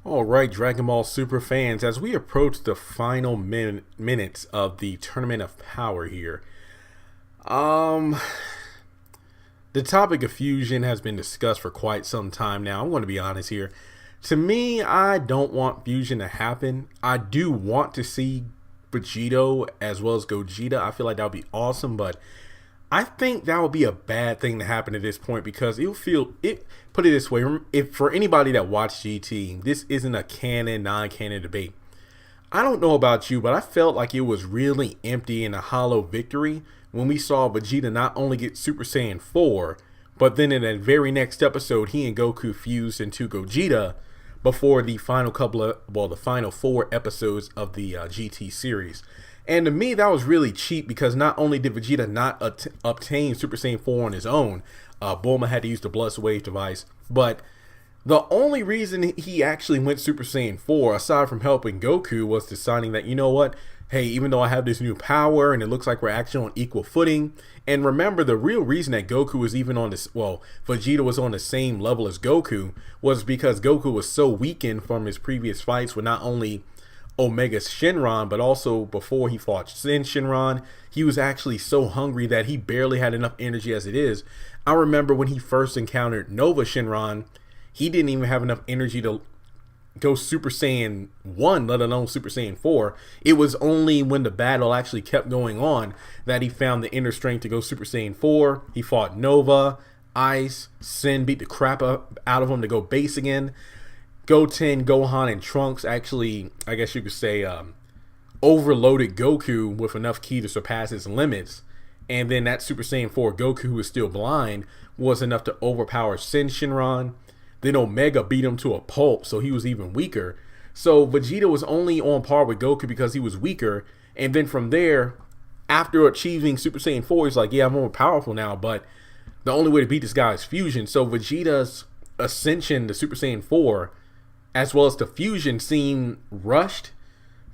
All right, Dragon Ball Super fans, as we approach the final minutes of the Tournament of Power here, um, the topic of fusion has been discussed for quite some time now. I'm going to be honest here. To me, I don't want fusion to happen. I do want to see Vegito as well as Gogeta. I feel like that would be awesome, but I think that would be a bad thing to happen at this point because it'll feel it. Put it this way: if for anybody that watched GT, this isn't a canon, non-canon debate. I don't know about you, but I felt like it was really empty and a hollow victory when we saw Vegeta not only get Super Saiyan 4, but then in that very next episode, he and Goku fused into Gogeta before the final the final 4 episodes of the GT series. And to me, that was really cheap because not only did Vegeta not obtain Super Saiyan 4 on his own, Bulma had to use the Blood Wave device, but the only reason he actually went Super Saiyan 4, aside from helping Goku, was deciding that, you know what, hey, even though I have this new power and it looks like we're actually on equal footing, and remember the real reason that Goku was even on this, Vegeta was on the same level as Goku, was because Goku was so weakened from his previous fights with not only Omega Shenron, but also before he fought Sin Shenron, he was actually so hungry that he barely had enough energy as it is. I remember when he first encountered Nova Shenron, he didn't even have enough energy to go Super Saiyan 1, let alone Super Saiyan 4. It was only when the battle actually kept going on that he found the inner strength to go Super Saiyan 4. He fought Nova, Ice, Sin beat the crap out of him to go base again. Goten, Gohan, and Trunks actually, I guess you could say, overloaded Goku with enough ki to surpass his limits. And then that Super Saiyan 4 Goku, who was still blind, was enough to overpower Sin Shenron. Then Omega beat him to a pulp, so he was even weaker. So Vegeta was only on par with Goku because he was weaker. And then from there, after achieving Super Saiyan 4, he's like, yeah, I'm more powerful now, but the only way to beat this guy is fusion. So Vegeta's ascension to Super Saiyan 4, as well as the fusion, seemed rushed,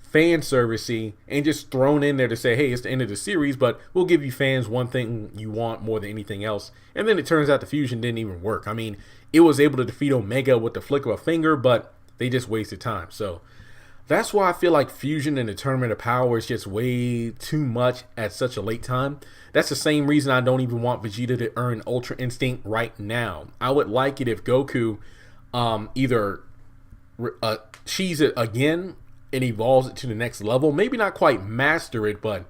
fan servicey, and just thrown in there to say, hey, it's the end of the series, but we'll give you fans one thing you want more than anything else. And then it turns out the fusion didn't even work. I mean, it was able to defeat Omega with the flick of a finger, but they just wasted time. So that's why I feel like fusion in the Tournament of Power is just way too much at such a late time. That's the same reason I don't even want Vegeta to earn Ultra Instinct right now. I would like it if Goku either cheese it again and evolves it to the next level. Maybe not quite master it, but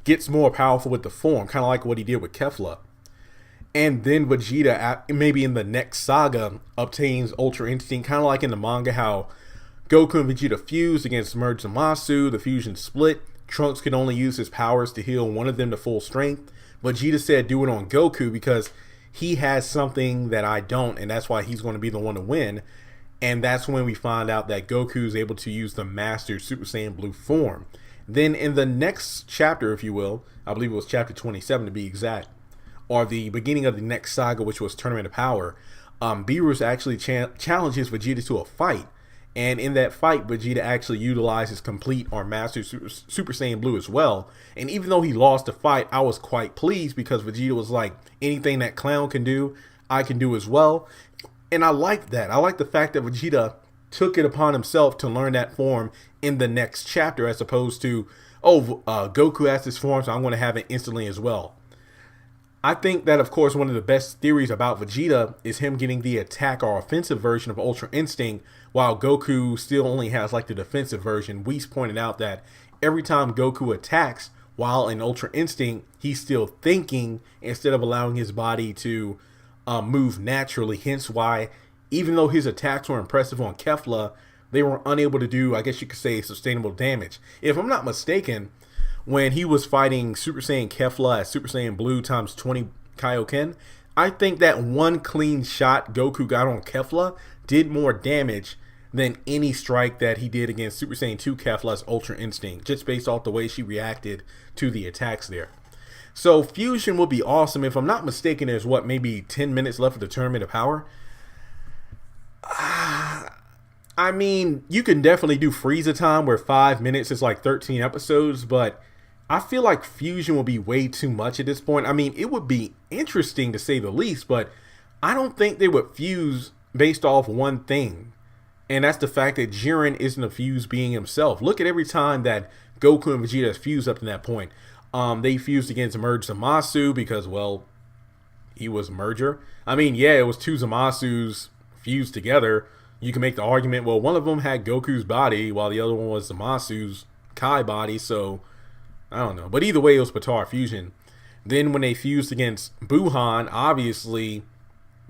gets more powerful with the form, kind of like what he did with Kefla. And then Vegeta, maybe in the next saga, obtains Ultra Instinct, kind of like in the manga how Goku and Vegeta fused against Merge Zamasu, the fusion split. Trunks could only use his powers to heal one of them to full strength. Vegeta said do it on Goku because he has something that I don't, and that's why he's going to be the one to win. And that's when we find out that Goku is able to use the Master Super Saiyan Blue form. Then in the next chapter, if you will, I believe it was chapter 27 to be exact, or the beginning of the next saga, which was Tournament of Power, Beerus actually challenges Vegeta to a fight. And in that fight, Vegeta actually utilizes complete or Master Super Saiyan Blue as well. And even though he lost the fight, I was quite pleased because Vegeta was like, anything that Clown can do, I can do as well. And I like that. I like the fact that Vegeta took it upon himself to learn that form in the next chapter as opposed to, Goku has this form, so I'm going to have it instantly as well. I think that, of course, one of the best theories about Vegeta is him getting the attack or offensive version of Ultra Instinct, while Goku still only has like the defensive version. Whis pointed out that every time Goku attacks while in Ultra Instinct, he's still thinking instead of allowing his body to move naturally. Hence why, even though his attacks were impressive on Kefla, they were unable to do, I guess you could say, sustainable damage. If I'm not mistaken, when he was fighting Super Saiyan Kefla at Super Saiyan Blue times 20 Kaioken, I think that one clean shot Goku got on Kefla did more damage than any strike that he did against Super Saiyan 2 Kefla's Ultra Instinct, just based off the way she reacted to the attacks there. So fusion would be awesome. If I'm not mistaken, there's maybe 10 minutes left of the Tournament of Power. I mean, you can definitely do Frieza time where 5 minutes is like 13 episodes, but I feel like fusion will be way too much at this point. I mean, it would be interesting to say the least, but I don't think they would fuse based off one thing. And that's the fact that Jiren isn't a fused being himself. Look at every time that Goku and Vegeta has fused up to that point. They fused against Merge Zamasu because, well, he was merger. I mean, yeah, it was two Zamasus fused together. You can make the argument, well, one of them had Goku's body while the other one was Zamasu's Kai body, so I don't know. But either way, it was Potara fusion. Then when they fused against Buhan, obviously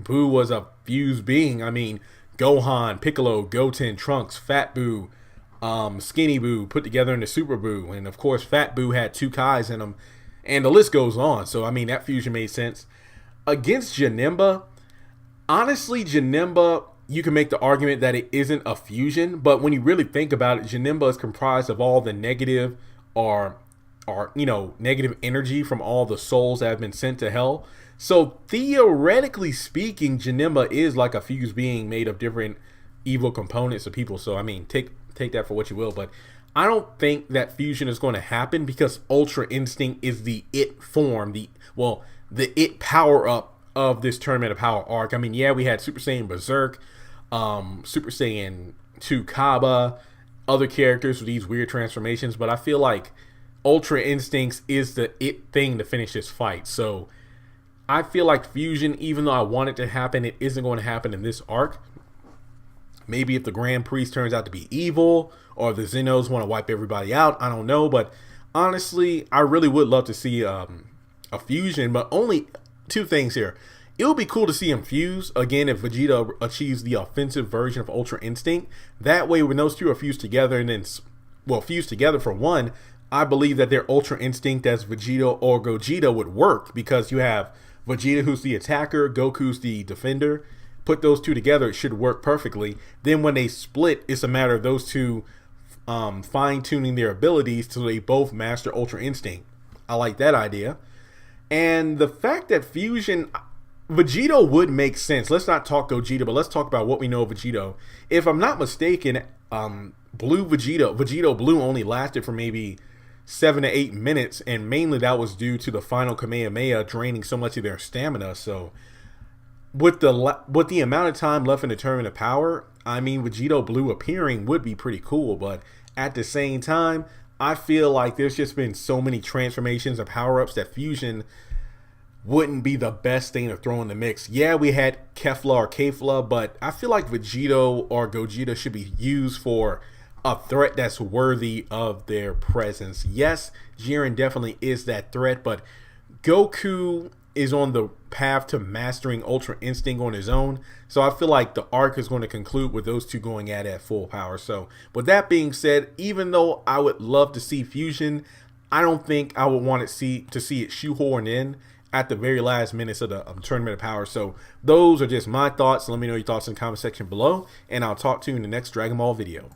Buu was a fused being. I mean, Gohan, Piccolo, Goten, Trunks, Fat Buu, Skinny Buu put together into Super Buu. And of course, Fat Buu had two Kais in him. And the list goes on. So, I mean, that fusion made sense. Against Janemba, honestly, Janemba, you can make the argument that it isn't a fusion. But when you really think about it, Janemba is comprised of all the negative or negative energy from all the souls that have been sent to hell. So theoretically speaking, Janemba is like a fused being made of different evil components of people. So I mean, take that for what you will, but I don't think that fusion is going to happen because Ultra Instinct is the it form, the it power up of this Tournament of Power arc. I mean, yeah, we had Super Saiyan Berserk, Super Saiyan 2 Kaba, other characters with these weird transformations, but I feel like Ultra Instincts is the it thing to finish this fight. So I feel like fusion, even though I want it to happen, it isn't going to happen in this arc. Maybe if the Grand Priest turns out to be evil, or if the Zenos want to wipe everybody out, I don't know. But honestly, I really would love to see a fusion, but only two things here. It would be cool to see him fuse again if Vegeta achieves the offensive version of Ultra Instinct. That way, when those two are fused together and then, fused together for one, I believe that their Ultra Instinct as Vegito or Gogeta would work because you have Vegeta who's the attacker, Goku's the defender. Put those two together, it should work perfectly. Then when they split, it's a matter of those two fine-tuning their abilities so they both master Ultra Instinct. I like that idea. And the fact that fusion, Vegito would make sense. Let's not talk Gogeta, but let's talk about what we know of Vegito. If I'm not mistaken, Blue Vegito Blue only lasted for maybe 7 to 8 minutes, and mainly that was due to the final Kamehameha draining so much of their stamina. So with the amount of time left in the Tournament of Power, I mean, Vegito Blue appearing would be pretty cool, but at the same time, I feel like there's just been so many transformations and power-ups that fusion wouldn't be the best thing to throw in the mix. Yeah, we had Kefla or Kefla, but I feel like Vegito or Gogeta should be used for a threat that's worthy of their presence. Yes, Jiren definitely is that threat, but Goku is on the path to mastering Ultra Instinct on his own. So I feel like the arc is going to conclude with those two going at full power. So with that being said, even though I would love to see fusion, I don't think I would want to see it shoehorned in at the very last minutes of the Tournament of Power. So those are just my thoughts. Let me know your thoughts in the comment section below, and I'll talk to you in the next Dragon Ball video.